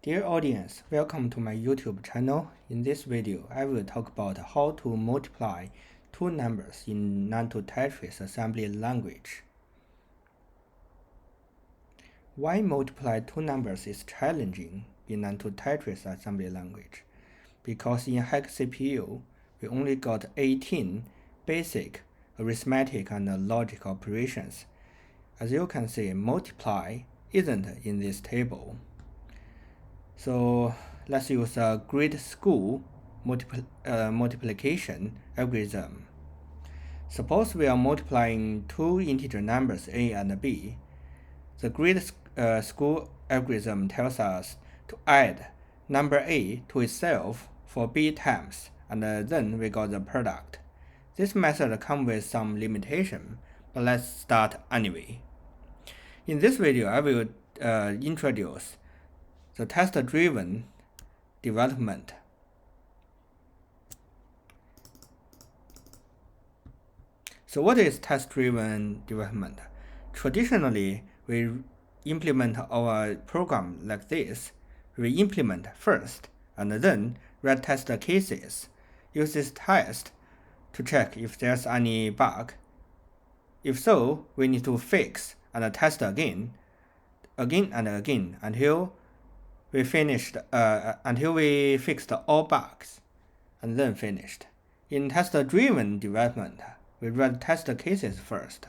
Dear audience, welcome to my YouTube channel. In this video, I will talk about how to multiply two numbers in Nand2Tetris Assembly Language. Why multiply two numbers is challenging in Nand2Tetris Assembly Language? Because in Hack CPU, we only got 18 basic arithmetic and logic operations. As you can see, multiply isn't in this table. So let's use a grid school multiplication algorithm. Suppose we are multiplying two integer numbers a and b. The grid school algorithm tells us to add number a to itself for b times, and then we got the product. This method comes with some limitation, but let's start anyway. In this video, I will introduce the test-driven development. So what is test-driven development? Traditionally, we implement our program like this. We implement first and then write test cases. Use this test to check if there's any bug. If so, we need to fix and test again and again until we fixed all bugs, and then finished. In test-driven development, we write test cases first,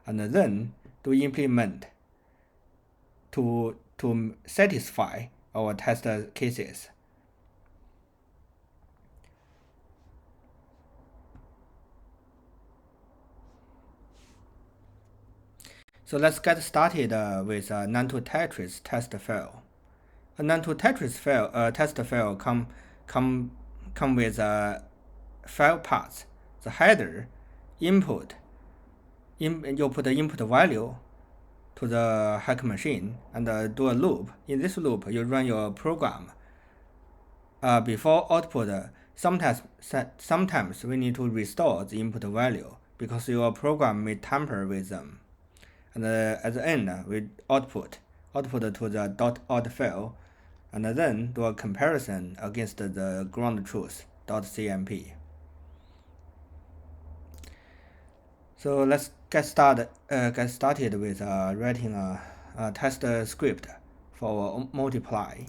and then do implement to satisfy our test cases. So let's get started with a Nand2Tetris test file. A Nand2Tetris test file come with file paths. The header, input. You put the input value to the hack machine and do a loop. In this loop, you run your program. Before output, sometimes we need to restore the input value because your program may tamper with them. And at the end, we output to the .out file, and then do a comparison against the ground truth .cmp. So let's get started with writing a test script for our multiply.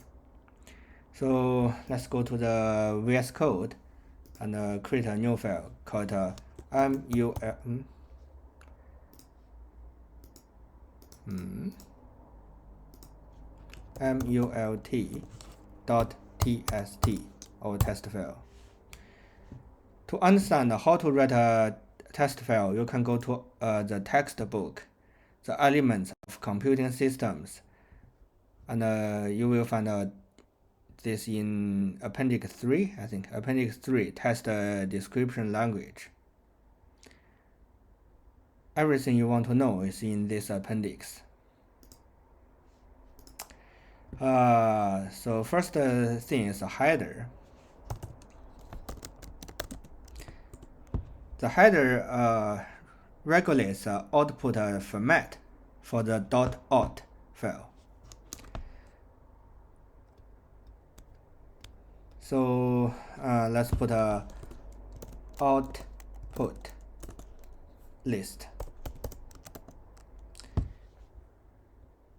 So let's go to the VS Code and create a new file called mult.txt, our test file. To understand how to write a test file, you can go to the textbook, the elements of computing systems, and you will find this in appendix 3, I think, appendix 3, test description language. Everything you want to know is in this appendix. So first thing is a header. The header regulates output format for the .out file. So let's put a output list.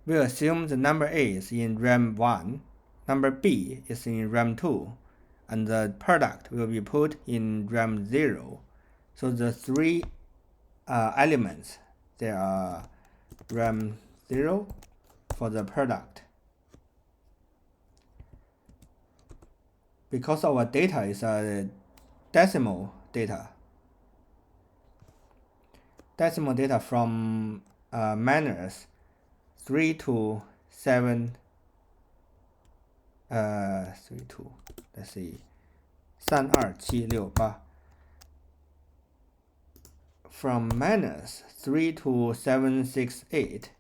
We assume the number A is in RAM 1, number B is in RAM 2, and the product will be put in RAM 0. So the three elements, there are RAM 0 for the product. Because our data is decimal data from minus 3 to 7, let's see, 32768. From minus 3 to 768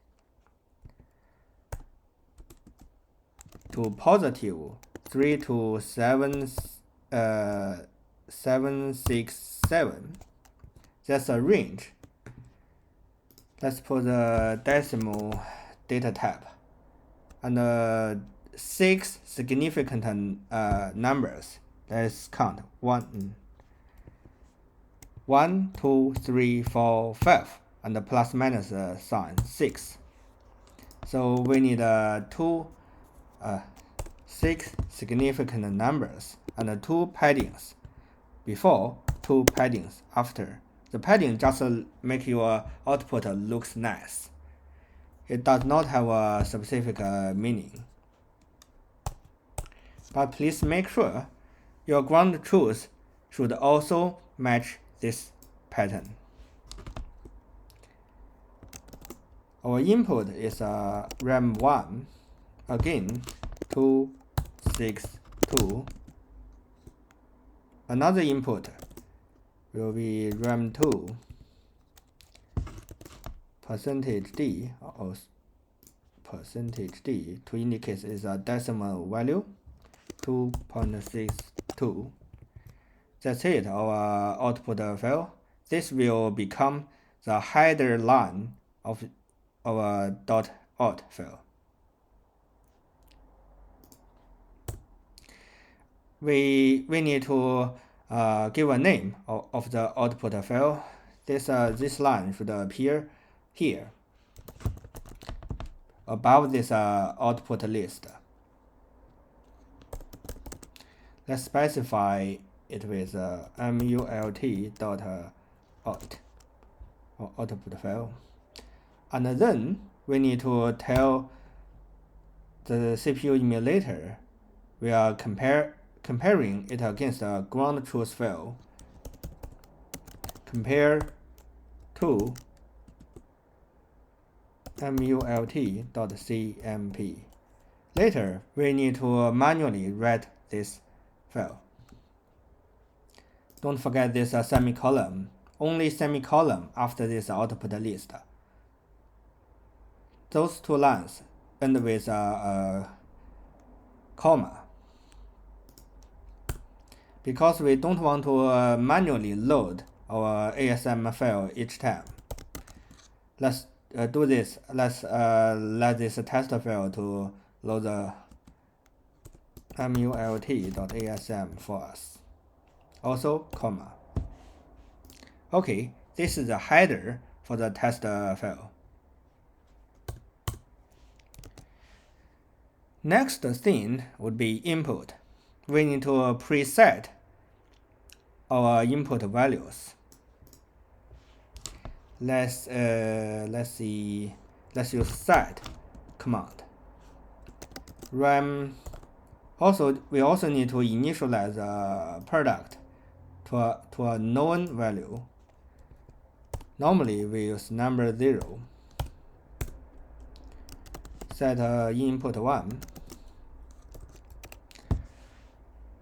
to positive 3 to 767. That's a range. Let's put the decimal data type and 6 significant numbers. Let's count 1, 2, 3, 4, 5, and the plus minus sign 6. So we need 6 significant numbers and 2 paddings before, 2 paddings after. The padding just make your output looks nice. It does not have a specific meaning. But please make sure your ground truth should also match this pattern. Our input is RAM1, again 2, 6, 2. Another input will be RAM2, %d or %d to indicate is a decimal value, 2.62. That's it, our output file. This will become the header line of our .out file. We need to give a name of the output file. This line should appear here above this output list. Let's specify it with mult.out or output file, and then we need to tell the CPU emulator we are comparing it against a ground truth file. Compare to mult.cmp. Later, we need to manually write this file. Don't forget this semicolon. Only semicolon after this output list. Those 2 lines end with a comma. Because we don't want to manually load our ASM file each time. Let's do this. Let's let this test file to load the mult.asm for us. Also, comma. Okay, this is the header for the test file. Next thing would be input. We need to preset our input values. Let's see. Let's use set command. RAM. We also need to initialize a product to a known value. Normally we use number 0. Set input 1.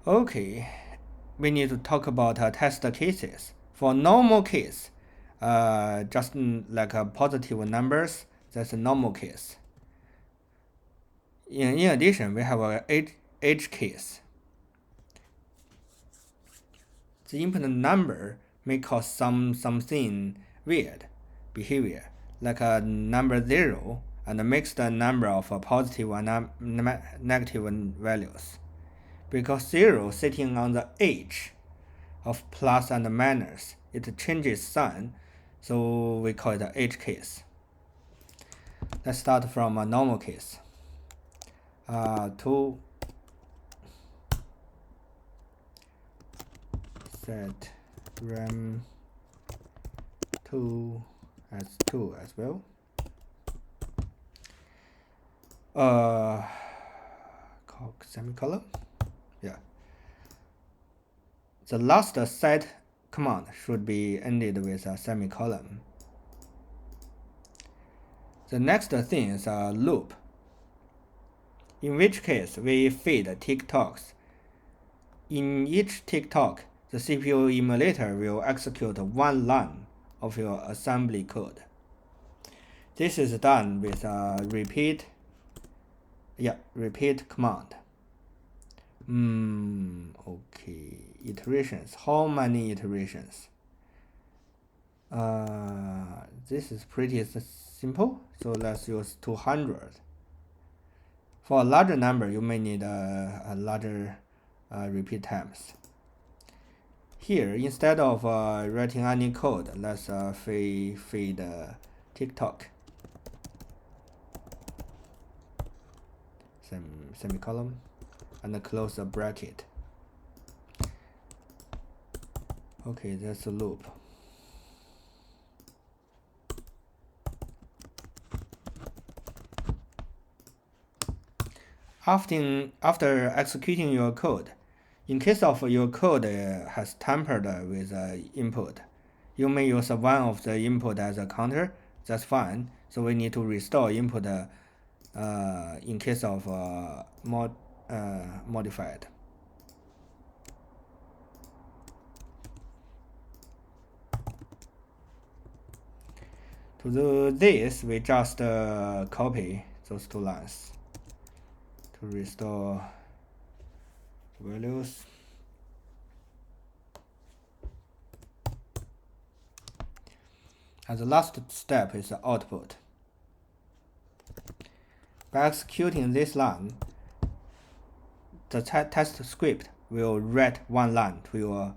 Okay, we need to talk about test cases. For normal case, just like positive numbers, that's a normal case. In addition, we have a edge case. The input number may cause something weird behavior, like a number 0 and a mixed number of positive and negative values. Because 0 sitting on the edge of plus and minus, it changes sign, so we call it an edge case. Let's start from a normal case. To set RAM 2 as 2 as well. Semicolon. Yeah. The last set command should be ended with a semicolon. The next thing is a loop, in which case we feed tick-tocks. In each tick-tock, the CPU emulator will execute 1 line of your assembly code. This is done with a repeat command. Okay, iterations. How many iterations? This is pretty simple, so let's use 200 For a larger number, you may need a larger repeat times. Here, instead of writing any code, let's feed TikTok. Semicolon, and close the bracket. Okay, that's a loop. After executing your code, in case of your code has tampered with input, you may use one of the input as a counter. That's fine. So we need to restore input in case of modified. To do this, we just copy those two lines to restore values. And the last step is the output. By executing this line, the test script will write one line to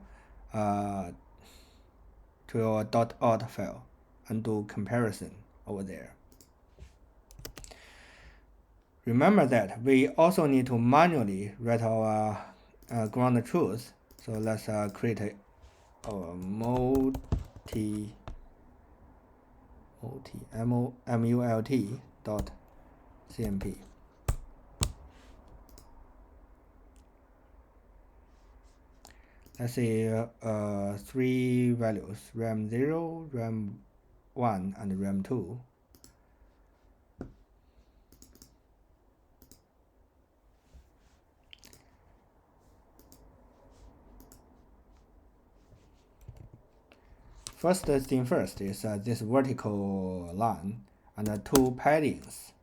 your .out file and do comparison over there. Remember that we also need to manually write our ground truth. So let's create our mult dot cmp. Let's say 3 values: RAM 0, RAM 1, and RAM 2. First thing first is this vertical line and 2 paddings,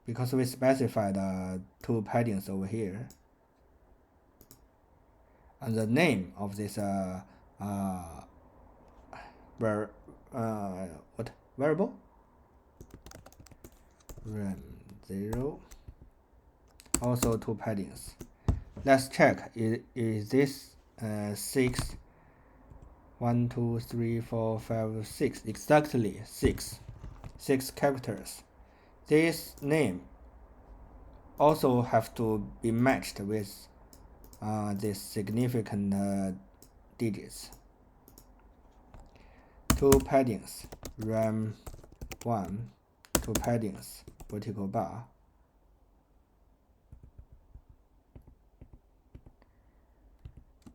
because we specified 2 paddings over here. And the name of this variable? RAM 0. Also 2 paddings. Let's check, is this 6? 1, 2, 3, 4, 5, 6. Exactly 6 characters. This name also have to be matched with these significant digits. 2 paddings, RAM 1, 2 paddings, vertical bar.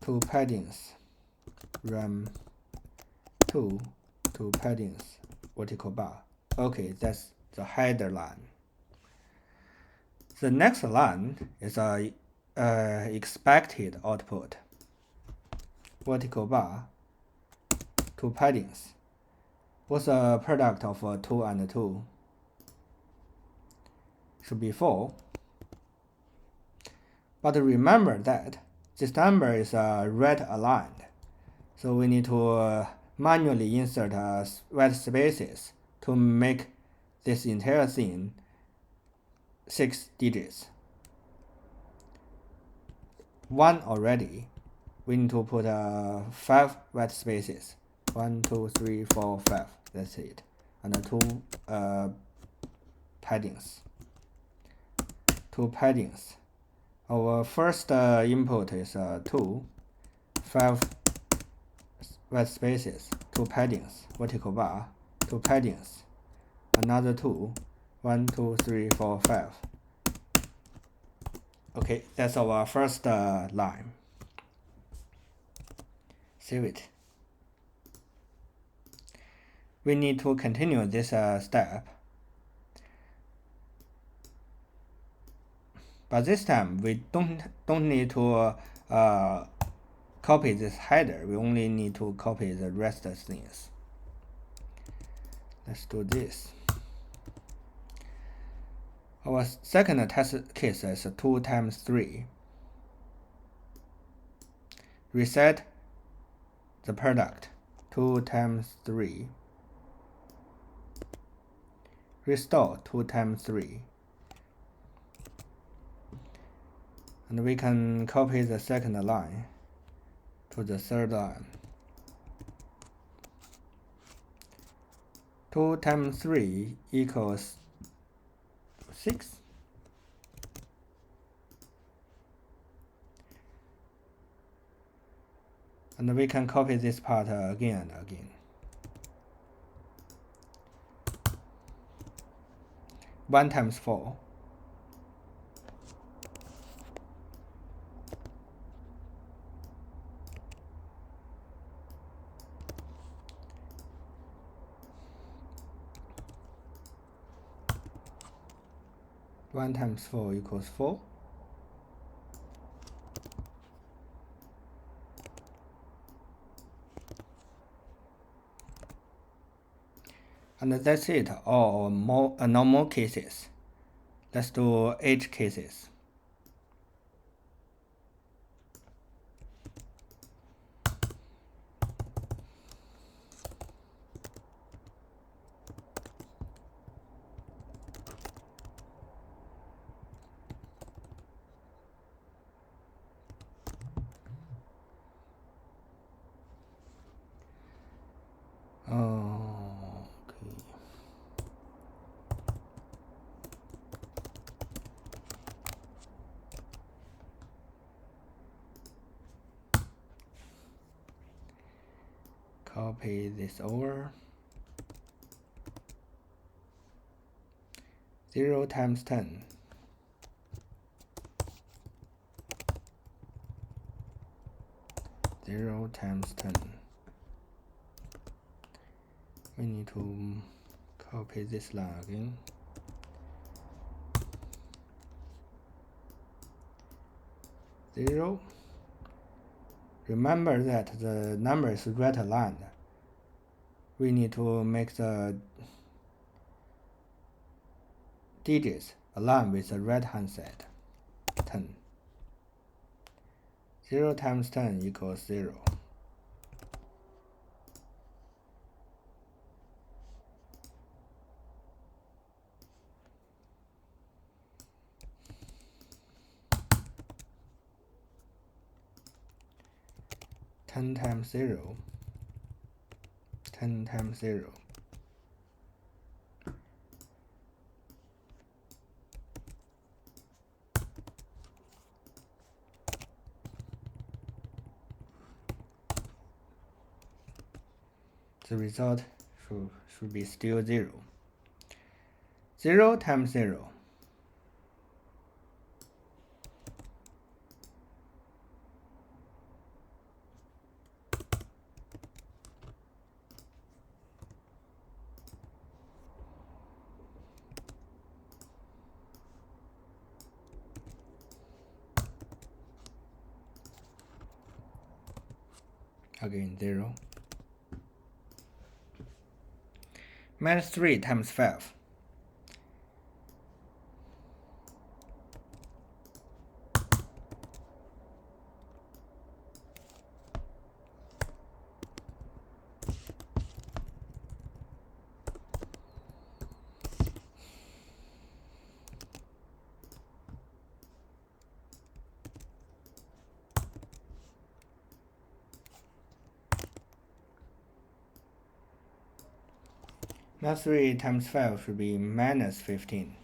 Two paddings, RAM 2, 2 paddings, vertical bar. Okay, that's the header line. The next line is a expected output. Vertical bar, 2 paddings. What's a product of 2 and 2? Should be 4. But remember that this number is red aligned, so we need to manually insert white spaces to make this entire thing 6 digits. 1 already. We need to put 5 white spaces. 1, 2, 3, 4, 5. That's it. And 2 paddings. 2 paddings. Our first input is 2, 5 white spaces, 2 paddings, vertical bar, 2 paddings, another 2, 1, 2, 3, 4, 5. Okay, that's our first line. Save it. We need to continue this step. But this time we don't need to copy this header. We only need to copy the rest of things. Let's do this. Our second test case is 2 times 3. Reset the product. 2 times 3. Restore 2 times 3. And we can copy the second line to the third line. 2 times 3 equals 6. And we can copy this part again and again. 1 times 4. 1 times 4 equals 4. And that's it, or more, no more cases. Let's do edge cases. Copy this over. 0 times 10. 0 times 10. We need to copy this line again. 0. Remember that the number is right aligned. We need to make the digits align with the right hand side. 10. 0 times 10 equals 0. 10 times 0. 10 times 0. The result should be still 0. 0 times 0. Again 0. Minus 3 times 5. Minus 3 times 5 should be minus 15.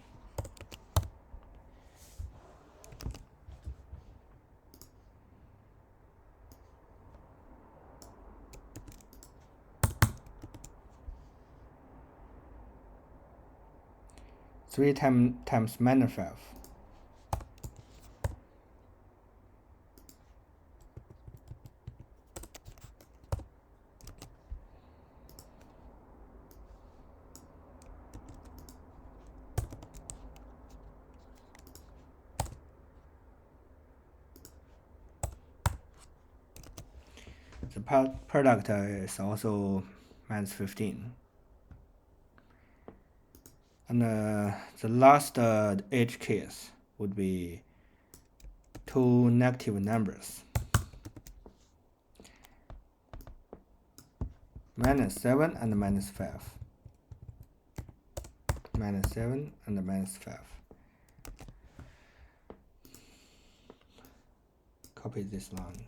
Three times minus 5. The product is also minus 15. And the last edge case would be two negative numbers. Minus 7 and minus 5. Minus 7 and minus 5. copy this line.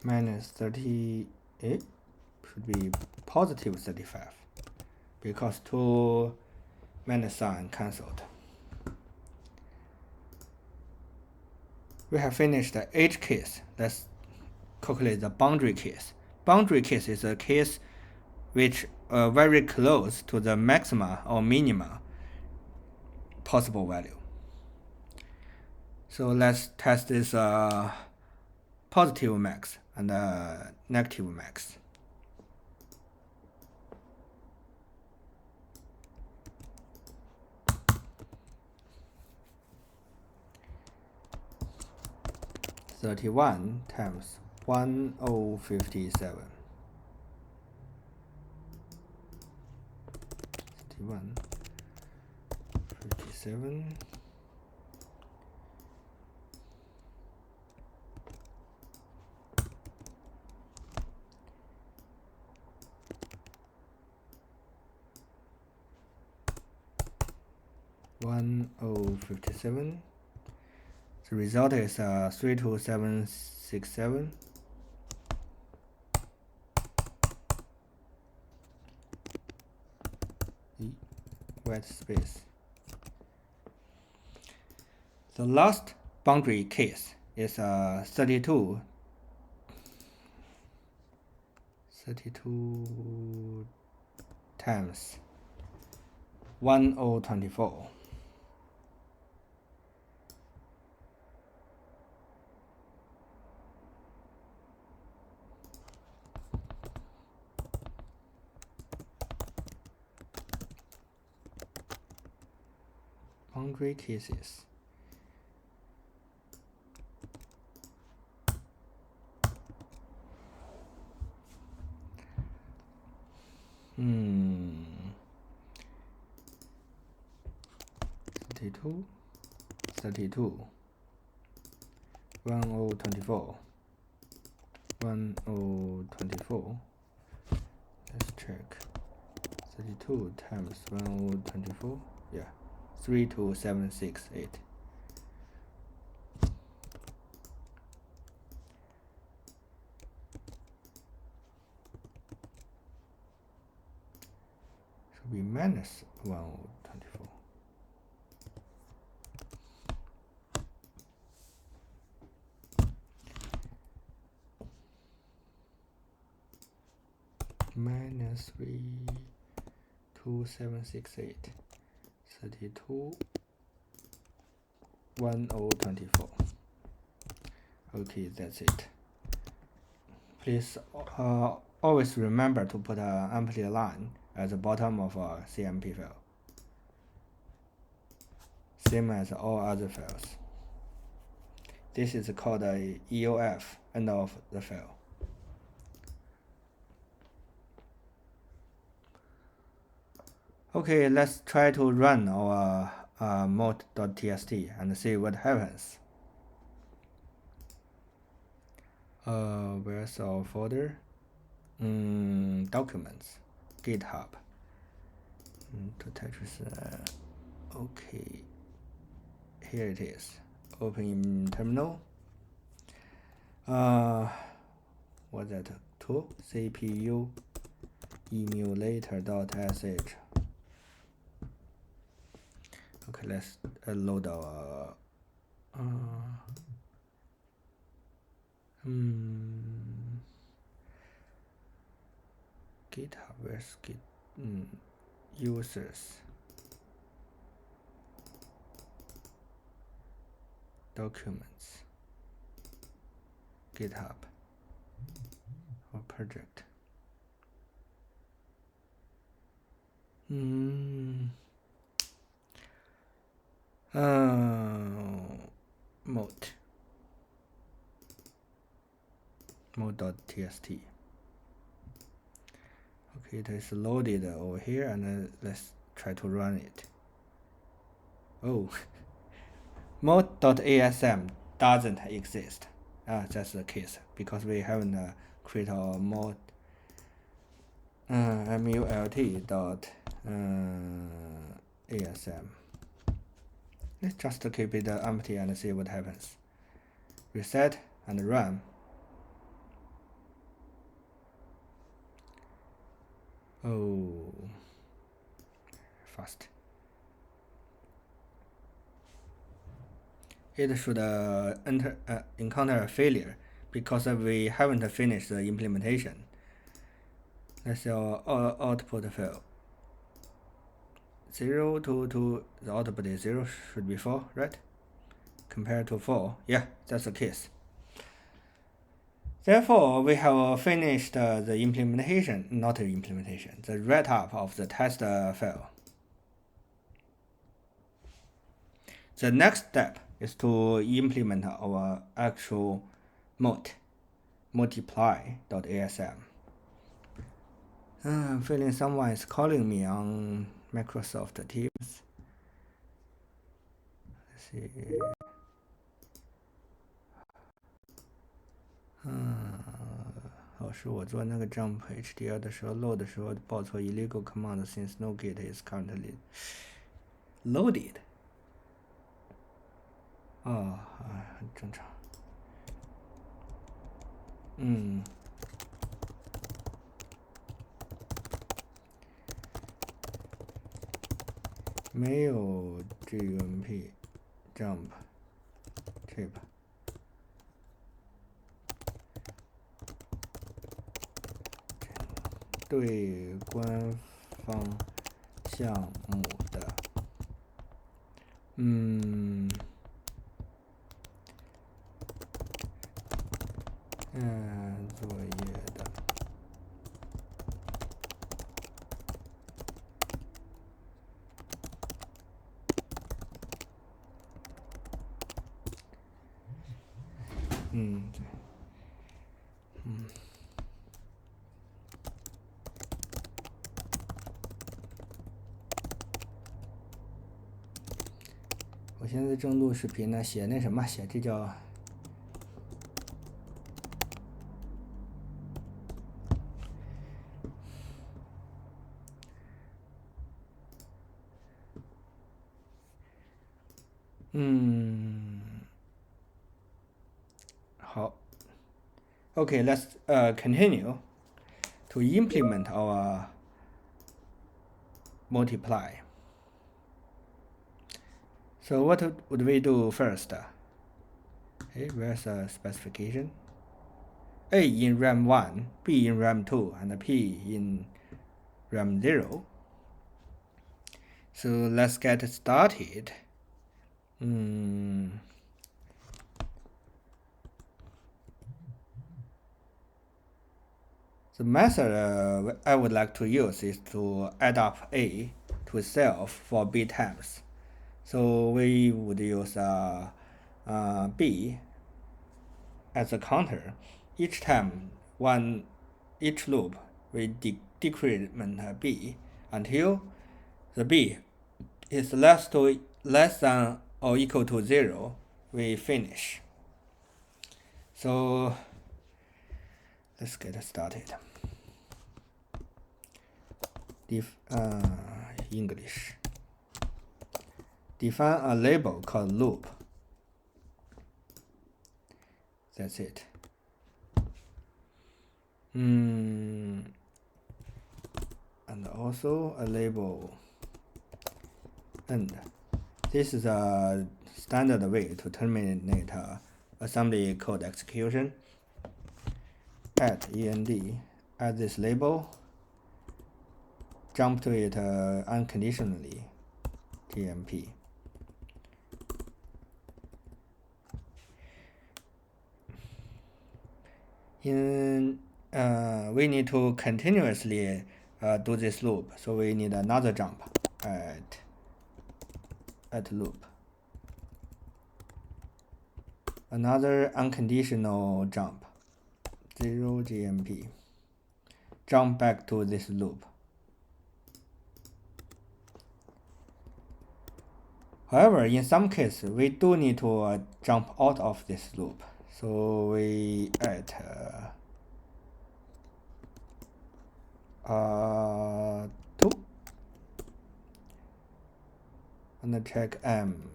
Minus 38 should be positive 35 because two minus sign cancelled. We have finished the edge case. Let's calculate the boundary case. Boundary case is a case which very close to the maxima or minima possible value. So let's test this positive max and negative max. (31 times 1057). 57. The result is 32767. White space. The last boundary case is 32 times 1024. Boundary cases. Hmm. 32, 1024, 1024. Let's check. 32 times 1024. Yeah. 32768. Should be minus 1024. Minus 32768. 32 1024. Okay, that's it. Please always remember to put an empty line at the bottom of a CMP file, same as all other files. This is called a EOF, end of the file. Okay, let's try to run our Mult.txt and see what happens. Where's our folder? Documents, GitHub. Tetris. Okay, here it is. Open in terminal. What's that tool? CPU emulator.sh. Okay, let's load our GitHub. Where's Git? Users, documents, GitHub, or project. Mult.txt. Okay, it is loaded over here, and let's try to run it. Oh, Mult.asm doesn't exist. That's the case because we haven't created our Mult mult.asm ASM. Let's just keep it empty and see what happens. Reset and run. Oh, fast. It should encounter a failure because we haven't finished the implementation. Let's see our output file. 0 to the output is 0, should be 4, right? Compared to 4, yeah, that's the case. Therefore, we have finished the implementation, not the implementation, the write-up of the test file. The next step is to implement our actual Mult, multiply.asm. I'm feeling someone is calling me on Microsoft Teams. Let's see.老师，我做那个 jump HDL 的时候 load 的时候报错 illegal command since no git is currently loaded. 很正常。没有 GMP jump trip。对官方项目的，作业的，我现在正录视频呢，写那什么，写这叫好。Okay, let's continue to implement our multiply. So what would we do first? Okay, where's the specification? A in RAM 1, B in RAM 2, and P in RAM 0. So let's get started. The method I would like to use is to add up A to itself for B times. So we would use B as a counter. Each time each loop we decrement B until the B is less than or equal to 0, we finish. So let's get started. English. Define a label called loop. That's it. And also a label end. This is a standard way to terminate assembly code execution. End, add this label, jump to it unconditionally, GMP. We need to continuously do this loop, so we need another jump at loop. Another unconditional jump, 0 GMP. Jump back to this loop. However, in some cases, we do need to jump out of this loop. So we add 2. and check m.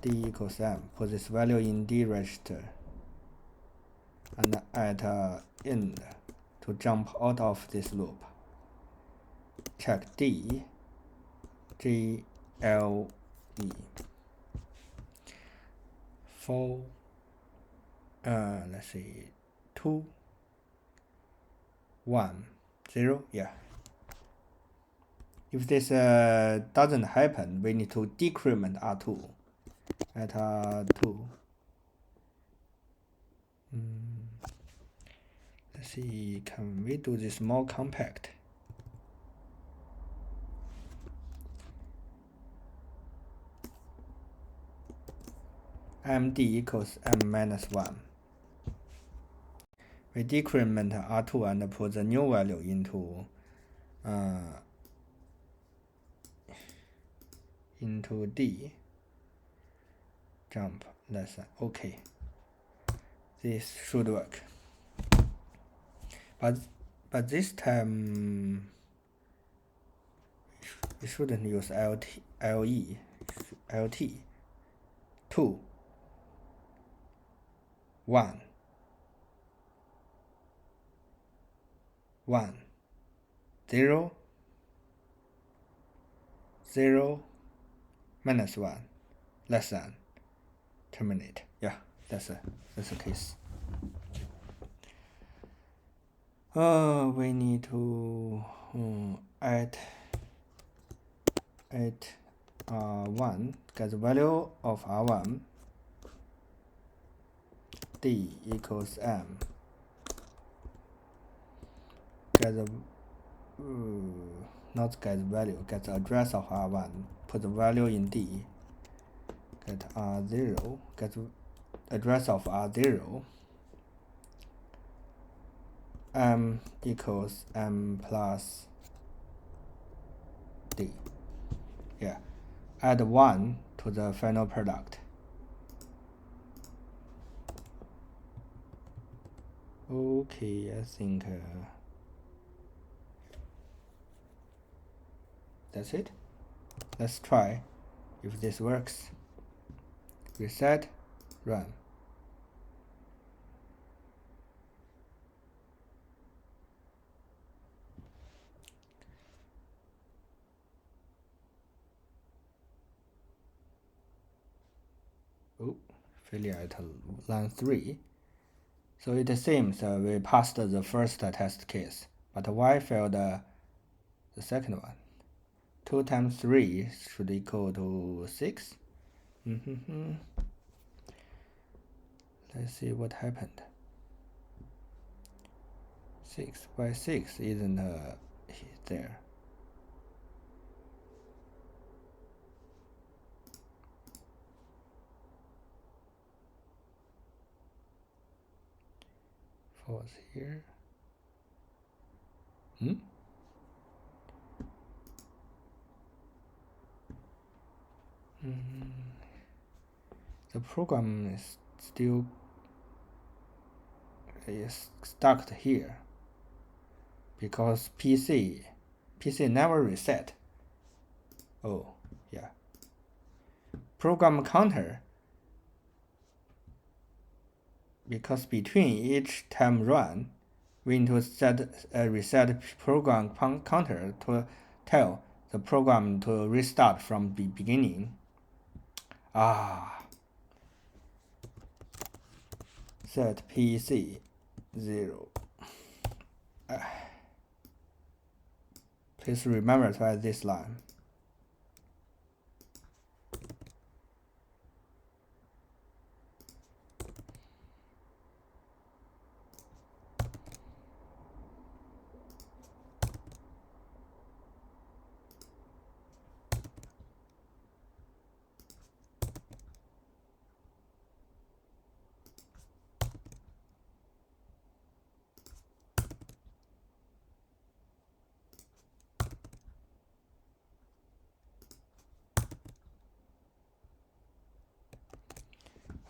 D equals m. Put this value in D register and at end to jump out of this loop. Check D, G, L, E. For let's see, 2, 1, 0. Yeah. If this doesn't happen, we need to decrement R2 at R2. Let's see, can we do this more compact? md equals m minus 1. We decrement R2 and put the new value into D. Jump less than. Okay. This should work. But this time we shouldn't use LT. 2, 1, 1, 0, 0, minus 1, less than, terminate. Yeah, that's the case. We need to add R1, get the value of R1. D equals m. Get the not get the value, get the address of R1. Put the value in D. Get R0. Get the address of R0. M equals m plus D. Yeah. Add 1 to the final product. Okay, I think that's it. Let's try if this works. Reset, run. Oh, failure at line 3. So it seems we passed the first test case, but why failed the second one? 2 times 3 should equal to 6. Let's see what happened. 6 by 6 isn't there. False here. The program is still stuck here because PC never reset. Oh yeah. Program counter, because between each time run, we need to set a reset program counter to tell the program to restart from the beginning. Set PC 0. Please remember to add this line.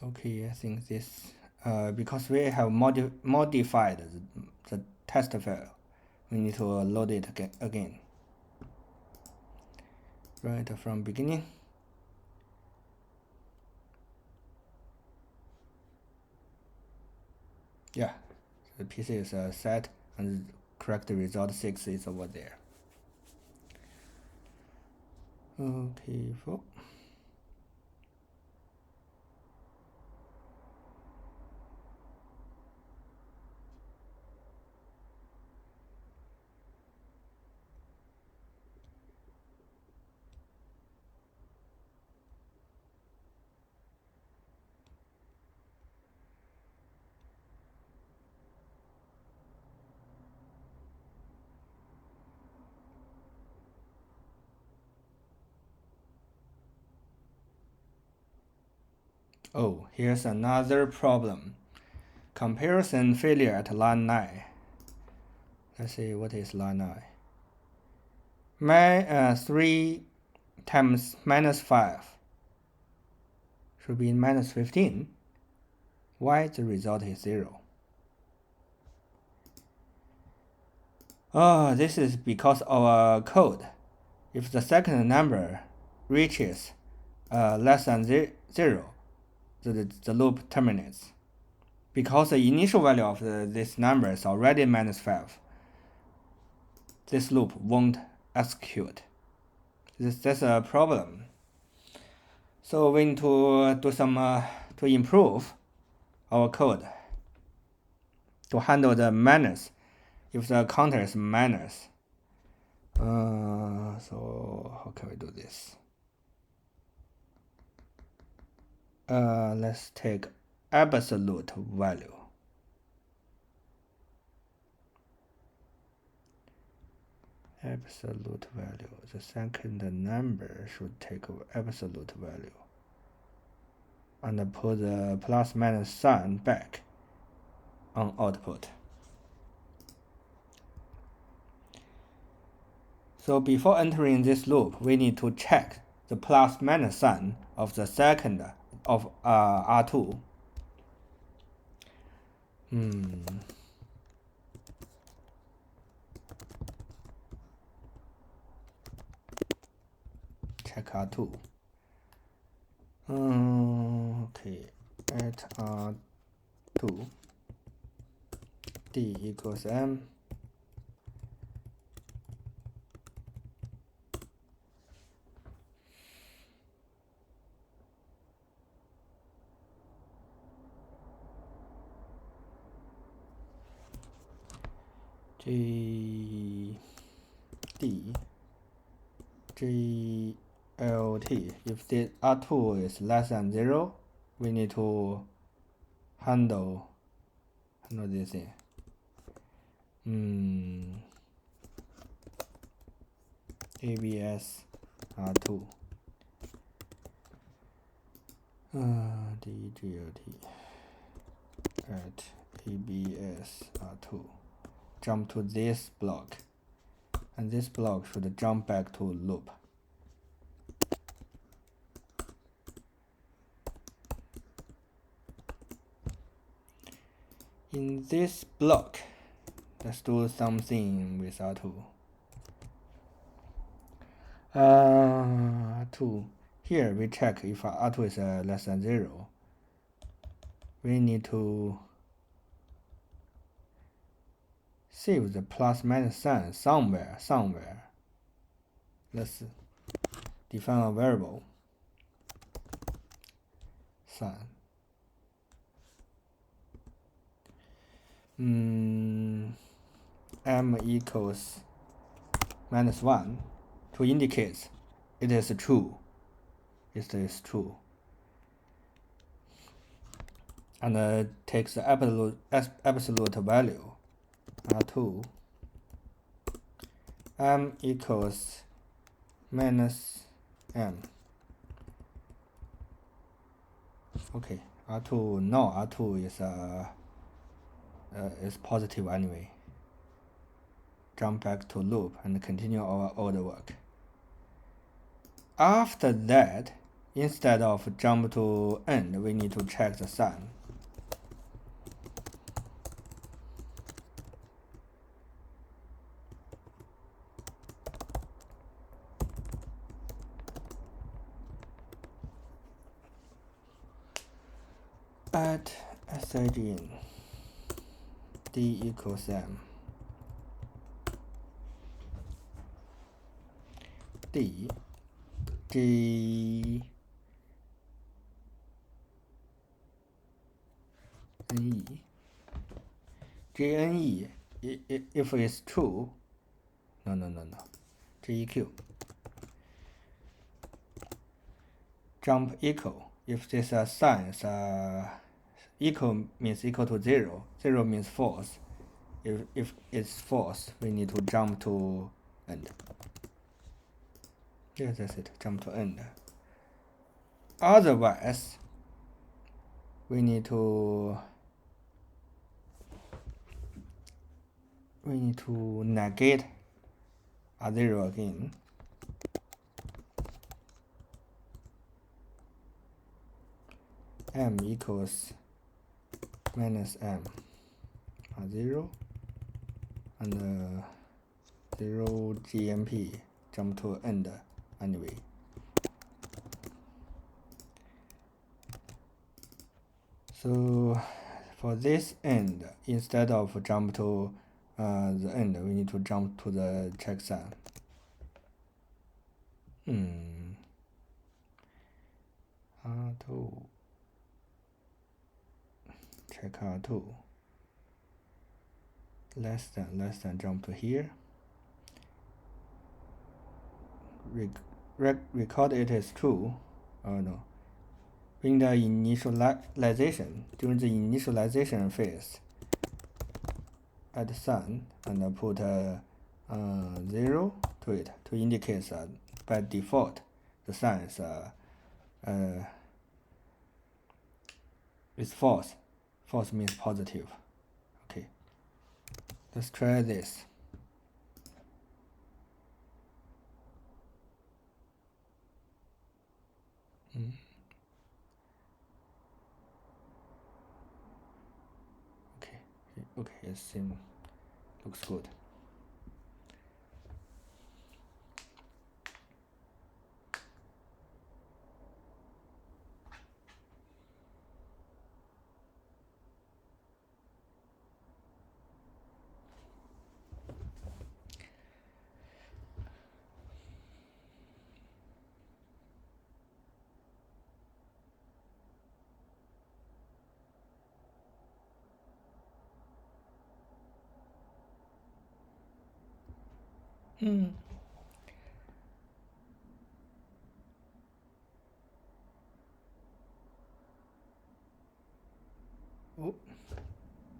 Okay, I think this, because we have modified the test file, we need to load it again. Run it from beginning. Yeah, the PC is set and the correct result 6 is over there. Okay, Oh, here's another problem. Comparison failure at line 9. Let's see what is line 9. 3 times minus 5 should be minus 15. Why the result is 0? Oh, this is because our code. If the second number reaches less than 0, the loop terminates. Because the initial value of this number is already minus 5, this loop won't execute. That's a problem. So we need to do some to improve our code to handle the minus if the counter is minus. So how can we do this? Let's take absolute value. Absolute value. The second number should take absolute value. And put the plus minus sign back on output. So before entering this loop, we need to check the plus minus sign of the second of R2. Check R2. Okay, at R2, D equals M. G D G L T. If the R2 is less than 0, we need to handle this thing. ABS R2. DGLT at ABS R2. Jump to this block, and this block should jump back to loop. In this block, let's do something with R2. R2. Here we check if R2 is less than 0. We need to save the plus minus sign somewhere. Let's define a variable sign. M equals -1 to indicate it is true. It is true. And takes the absolute value. R2 M equals -M. Okay, R2 no, R2 is positive anyway. Jump back to loop and continue our old work. After that, instead of jump to end, we need to check the sign. at sign d equals m d g GNE if it's true, no, GEQ, jump equal, if this sign is equal means equal to 0, 0 means false. If it's false, we need to jump to end. Yeah, that's it, jump to end. Otherwise, we need to negate a 0 again. M equals minus M, a 0, and 0 GMP, jump to end anyway. So for this end, instead of jump to the end, we need to jump to the checksum. R2, check R2, less than, jump to here. Record it is true. Oh no. In the initialization, during the initialization phase, add sign and put 0 to it to indicate that by default the sign is false. False means positive. Okay, let's try this. Okay, it seems looks good. Oh.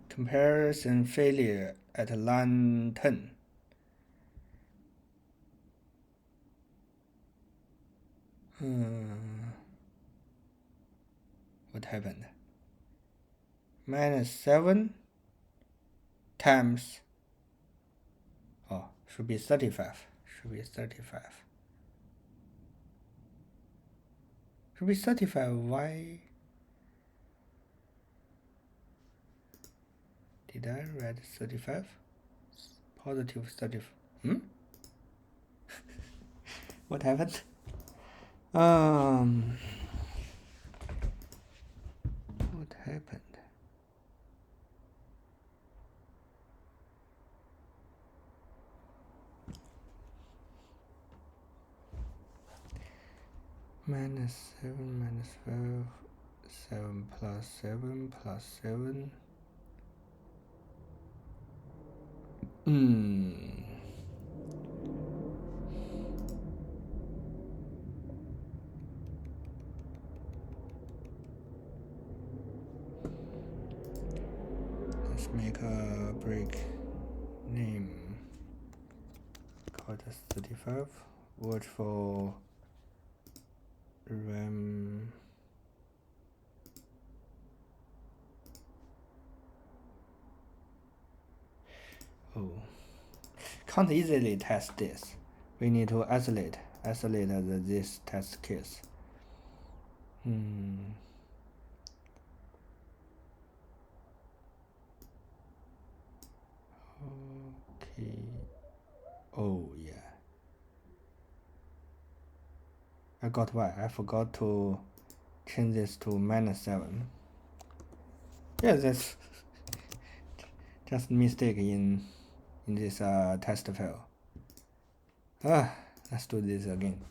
Comparison failure at line 10. What happened? -7 times. Oh, should be 35. Should be 35. Why did I write 35? Positive 35. What happened? What happened? -7 -5, 7 plus 7 plus 7. Let's make a break name. Call this 35. Watch for RAM. Oh, can't easily test this. We need to isolate this test case. Okay. Oh yeah. I got why. I forgot to change this to -7. Yeah, that's just mistake in this test file. Let's do this again.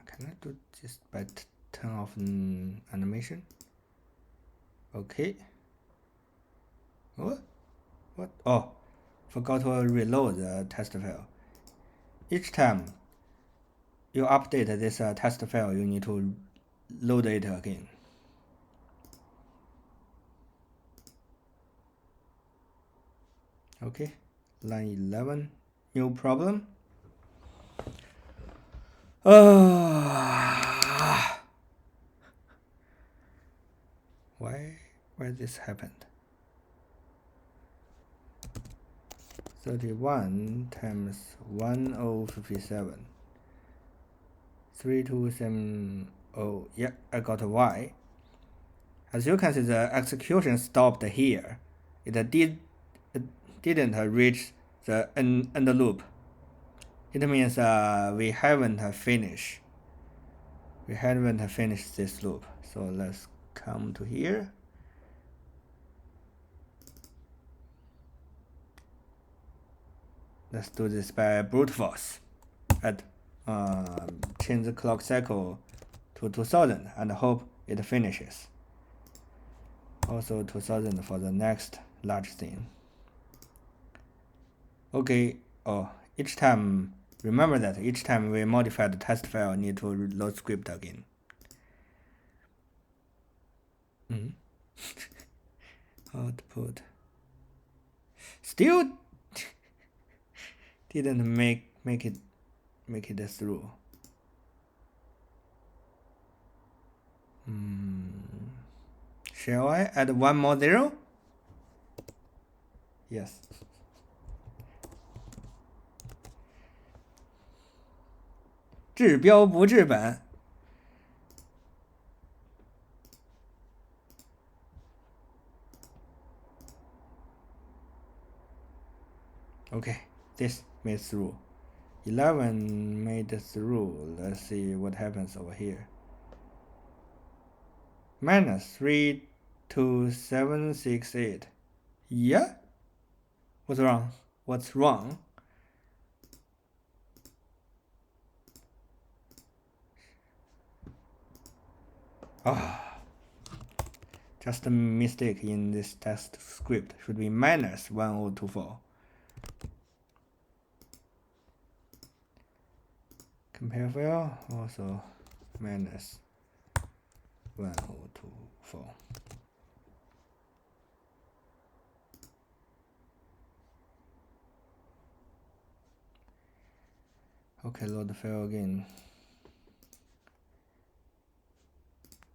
Can I do this by turn off animation? Okay. What? Oh, forgot to reload the test file. Each time you update this test file, you need to load it again. Okay, line 11, new problem. Why this happened? 31 times 1057. 3270. Yeah, I got a Y. As you can see, the execution stopped here. It didn't reach the end loop. It means we haven't finished. We haven't finished this loop. So let's come to here. Let's do this by brute force. Change the clock cycle to 2000 and hope it finishes. Also 2000 for the next large thing. Okay. Each time, remember that each time we modify the test file, need to load script again. Output still didn't make it through. Shall I add one more zero? Yes. "治标不治本." Okay, this made through. 11 made through. Let's see what happens over here. Minus 32768. Yeah? What's wrong? What's wrong? Just a mistake in this test script. Should be minus 1024. Compare file, also minus 1024. Okay, load the file again.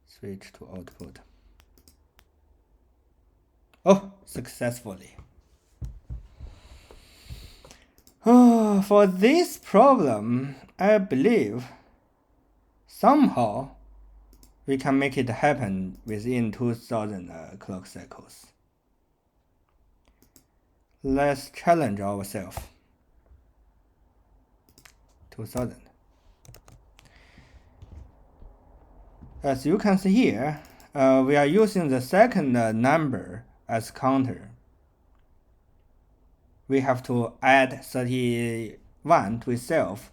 Switch to output. Oh, successfully. For this problem, I believe somehow we can make it happen within 2000 clock cycles. Let's challenge ourselves. 2000. As you can see here, we are using the second number as counter. We have to add 31 to itself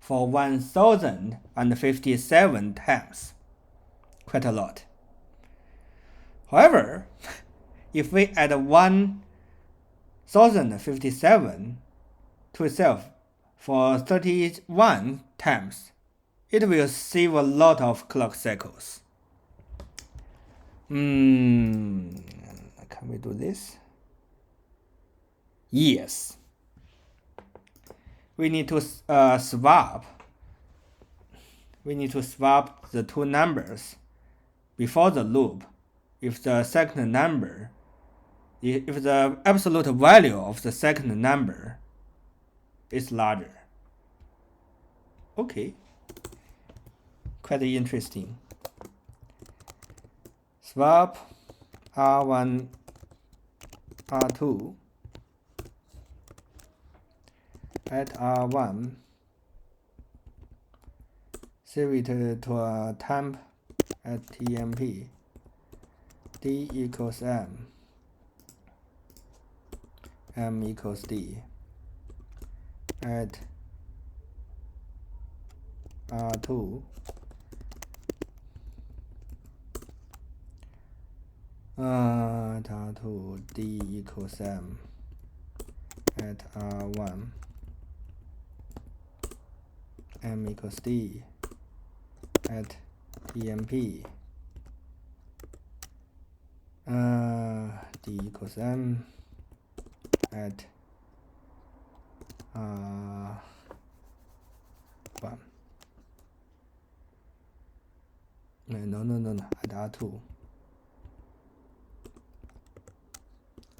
for 1057 times. Quite a lot. However, if we add 1057 to itself for 31 times, it will save a lot of clock cycles. Can we do this? Yes. We need to swap. We need to swap the two numbers before the loop. If the absolute value of the second number is larger. Okay. Quite interesting. Swap R1, R2 at R1, save it to a temp at temp, d equals m equals d, at r2 at r2 d equals m, at r1 m equals d, at temp d equals m, at r1 no, at r2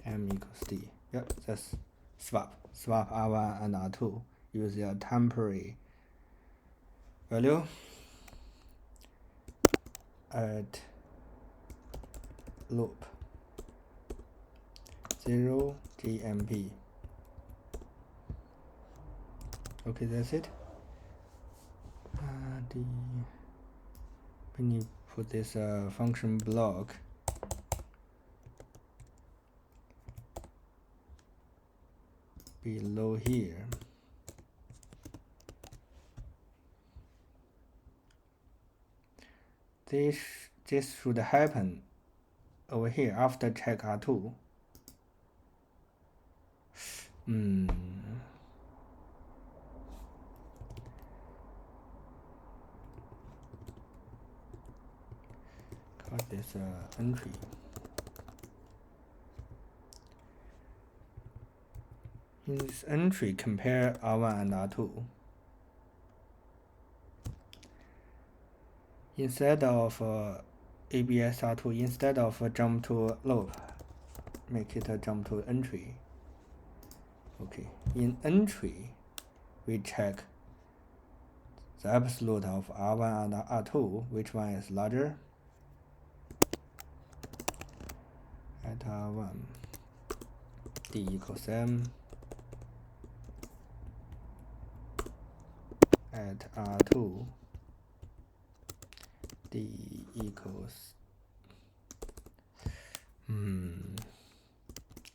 m equals d. Yep, that's swap r1 and r2 using a temporary value at loop 0 gmp. Okay, that's it. When you put this function block below here, this should happen over here after check R2. Call this entry. In this entry, compare R1 and R2. Instead of ABS R2, instead of jump to loop, make it a jump to entry. Okay, in entry, we check the absolute of R1 and R2, which one is larger. At R1, d equals m. At R2, d equals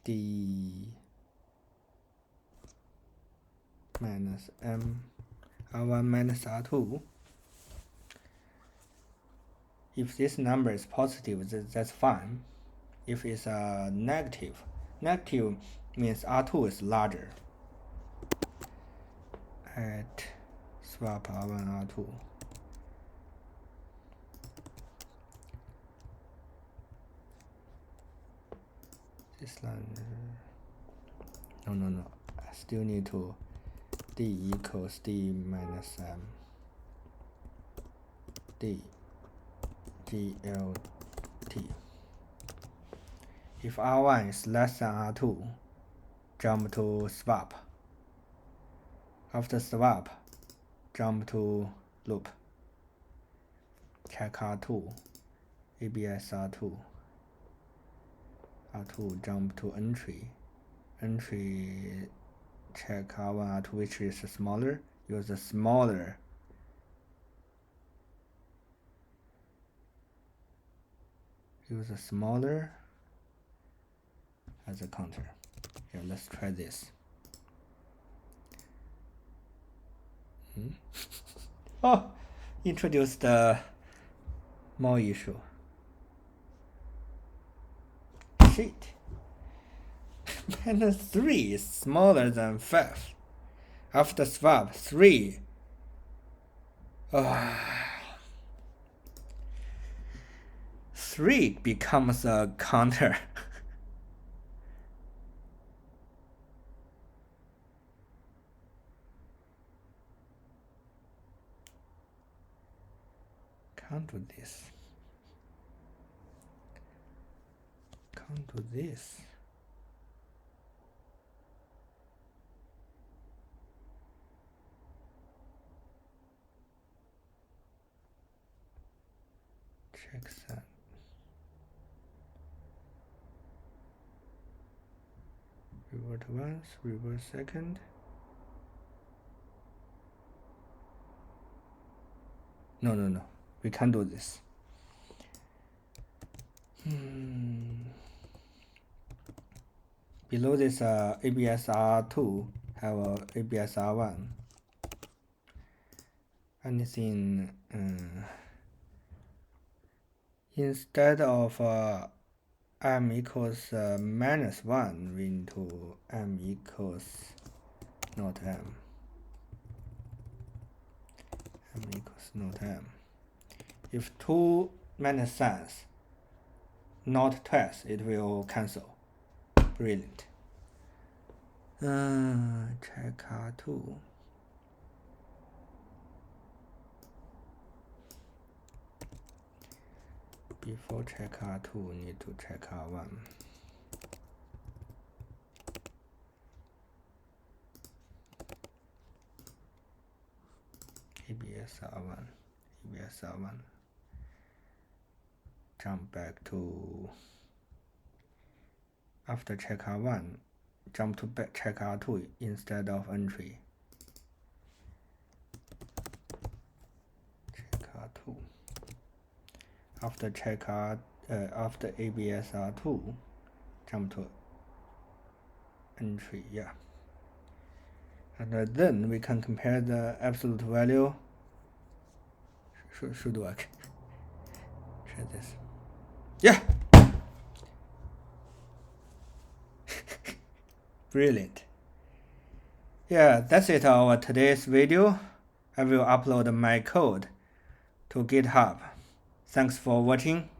d minus m, R1 minus R2. If this number is positive, that's fine. If it's negative means R2 is larger. At swap R1 R2. This line, no, I still need to d equals d minus m, d glt. If R1 is less than R2, jump to swap. After swap, jump to loop. Check R2, ABS R2. R2 jump to entry. Entry check R1, R2, which is smaller. Use the smaller. Use a smaller as a counter. Here, let's try this. Oh, introduced more issue. Shit. Minus 3 is smaller than 5. After swap, 3. 3 becomes a counter. Can't do this. Can't do this. Check that. Revert once, revert second. No. We can't do this. Below this ABSR2 have ABSR1. Anything instead of m equals -1, we need to m equals not m. M equals not m. If 2 minus signs, not twice, it will cancel. Brilliant. Check R2. Before check R2, need to check R1. ABSR1. Jump back to after check R1, jump to check R2 instead of entry. Check R2. After after ABSR2, jump to entry. Yeah. And then we can compare the absolute value. Should work. Try this. Yeah. Brilliant. Yeah, that's it our today's video. I will upload my code to GitHub. Thanks for watching.